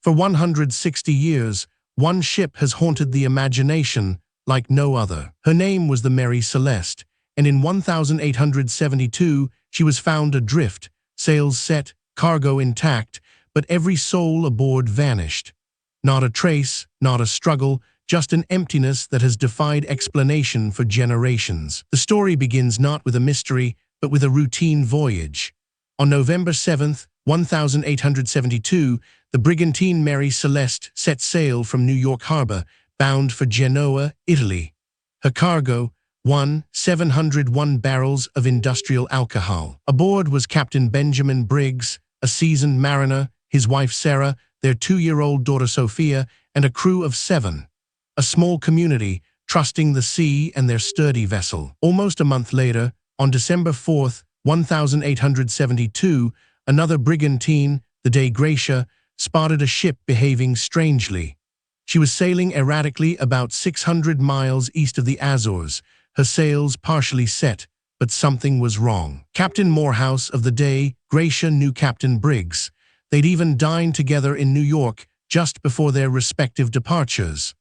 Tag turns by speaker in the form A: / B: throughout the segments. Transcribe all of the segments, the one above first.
A: For 160 years, one ship has haunted the imagination like no other. Her name was the Mary Celeste, and in 1872 she was found adrift, sails set, cargo intact, but every soul aboard vanished. Not a trace, not a struggle, just an emptiness that has defied explanation for generations. The story begins not with a mystery, but with a routine voyage. On November 7, 1872, the brigantine Mary Celeste set sail from New York Harbor, bound for Genoa, Italy. Her cargo, 701 barrels of industrial alcohol. Aboard was Captain Benjamin Briggs, a seasoned mariner, his wife Sarah, their 2-year-old daughter Sophia, and a crew of 7. A small community, trusting the sea and their sturdy vessel. Almost a month later, on December 4, 1872, another brigantine, the Dei Gratia, spotted a ship behaving strangely. She was sailing erratically about 600 miles east of the Azores, her sails partially set, but something was wrong. Captain Morehouse of the Dei Gratia knew Captain Briggs. They'd even dined together in New York just before their respective departures.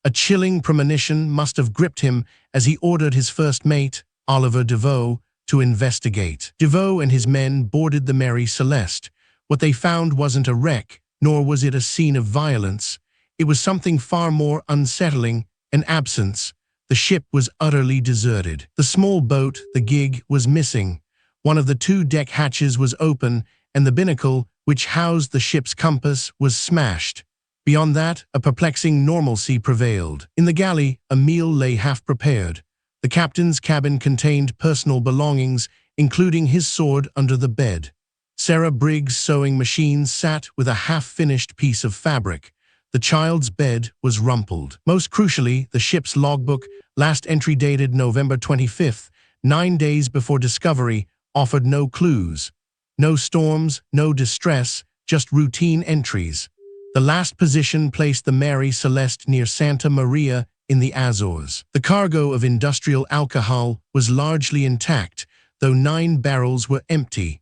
A: A chilling premonition must have gripped him as he ordered his first mate, Oliver Deveau, to investigate. Deveau and his men boarded the Mary Celeste. What they found wasn't a wreck, nor was it a scene of violence. It was something far more unsettling, an absence. The ship was utterly deserted. The small boat, the gig, was missing. One of the 2 deck hatches was open, and the binnacle, which housed the ship's compass, was smashed. Beyond that, a perplexing normalcy prevailed. In the galley, a meal lay half-prepared. The captain's cabin contained personal belongings, including his sword under the bed. Sarah Briggs' sewing machine sat with a half-finished piece of fabric. The child's bed was rumpled. Most crucially, the ship's logbook, last entry dated November 25, 9 days before discovery, offered no clues. No storms, no distress, just routine entries. The last position placed the Mary Celeste near Santa Maria in the Azores. The cargo of industrial alcohol was largely intact, though 9 barrels were empty.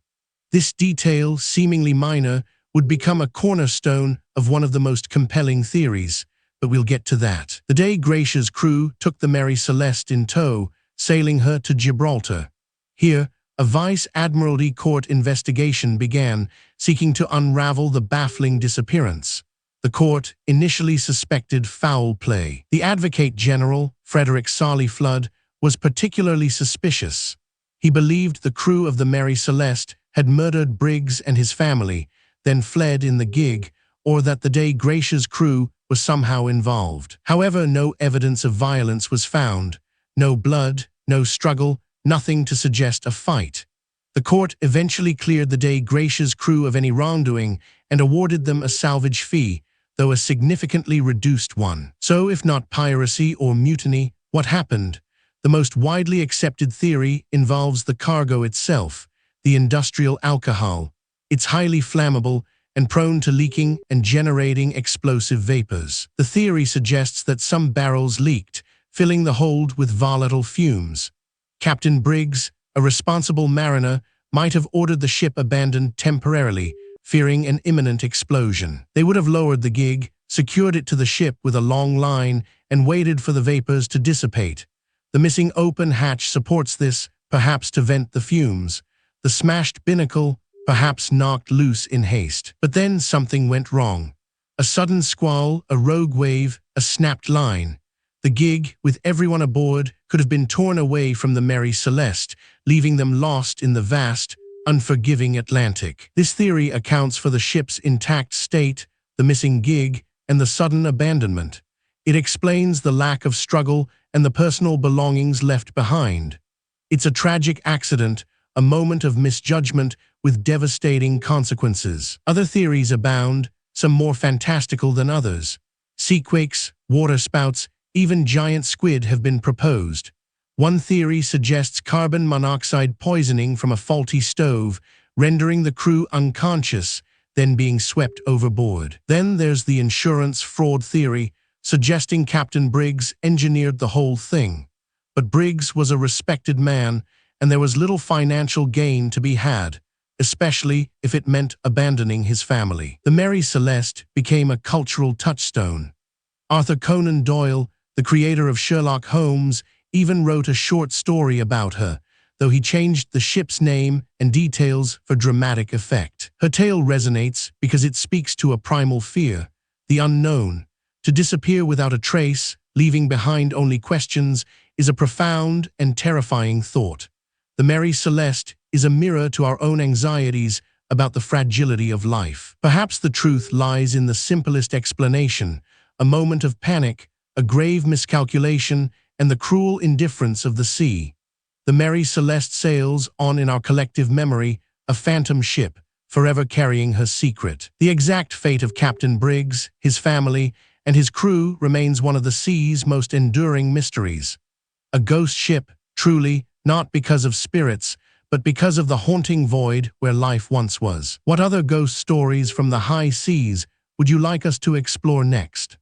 A: This detail, seemingly minor, would become a cornerstone of one of the most compelling theories, but we'll get to that. The Dei Gratia's crew took the Mary Celeste in tow, sailing her to Gibraltar. Here, a Vice Admiralty Court investigation began, seeking to unravel the baffling disappearance. The court initially suspected foul play. The Advocate General, Frederick Solly Flood, was particularly suspicious. He believed the crew of the Mary Celeste had murdered Briggs and his family, then fled in the gig, or that the Dei Gratia's crew was somehow involved. However, no evidence of violence was found. No blood, no struggle, nothing to suggest a fight. The court eventually cleared the Dei Gratia's crew of any wrongdoing and awarded them a salvage fee, though a significantly reduced one. So, if not piracy or mutiny, what happened? The most widely accepted theory involves the cargo itself, the industrial alcohol. It's highly flammable and prone to leaking and generating explosive vapors. The theory suggests that some barrels leaked, filling the hold with volatile fumes. Captain Briggs, a responsible mariner, might have ordered the ship abandoned temporarily, fearing an imminent explosion. They would have lowered the gig, secured it to the ship with a long line, and waited for the vapors to dissipate. The missing open hatch supports this, perhaps to vent the fumes. The smashed binnacle, perhaps knocked loose in haste. But then something went wrong. A sudden squall, a rogue wave, a snapped line. The gig, with everyone aboard, could have been torn away from the Mary Celeste, leaving them lost in the vast, unforgiving Atlantic. This theory accounts for the ship's intact state, the missing gig, and the sudden abandonment. It explains the lack of struggle and the personal belongings left behind. It's a tragic accident, a moment of misjudgment with devastating consequences. Other theories abound, some more fantastical than others. Seaquakes, waterspouts, even giant squid have been proposed. One theory suggests carbon monoxide poisoning from a faulty stove, rendering the crew unconscious, then being swept overboard. Then there's the insurance fraud theory, suggesting Captain Briggs engineered the whole thing. But Briggs was a respected man, and there was little financial gain to be had. especially if it meant abandoning his family. The Mary Celeste became a cultural touchstone. Arthur Conan Doyle, the creator of Sherlock Holmes, even wrote a short story about her, though he changed the ship's name and details for dramatic effect. Her tale resonates because it speaks to a primal fear, the unknown. To disappear without a trace, leaving behind only questions, is a profound and terrifying thought. The Mary Celeste is a mirror to our own anxieties about the fragility of life. Perhaps the truth lies in the simplest explanation: a moment of panic, a grave miscalculation, and the cruel indifference of the sea. The Mary Celeste sails on in our collective memory, a phantom ship, forever carrying her secret. The exact fate of Captain Briggs, his family, and his crew remains one of the sea's most enduring mysteries. A ghost ship, truly, not because of spirits, but because of the haunting void where life once was. What other ghost stories from the high seas would you like us to explore next?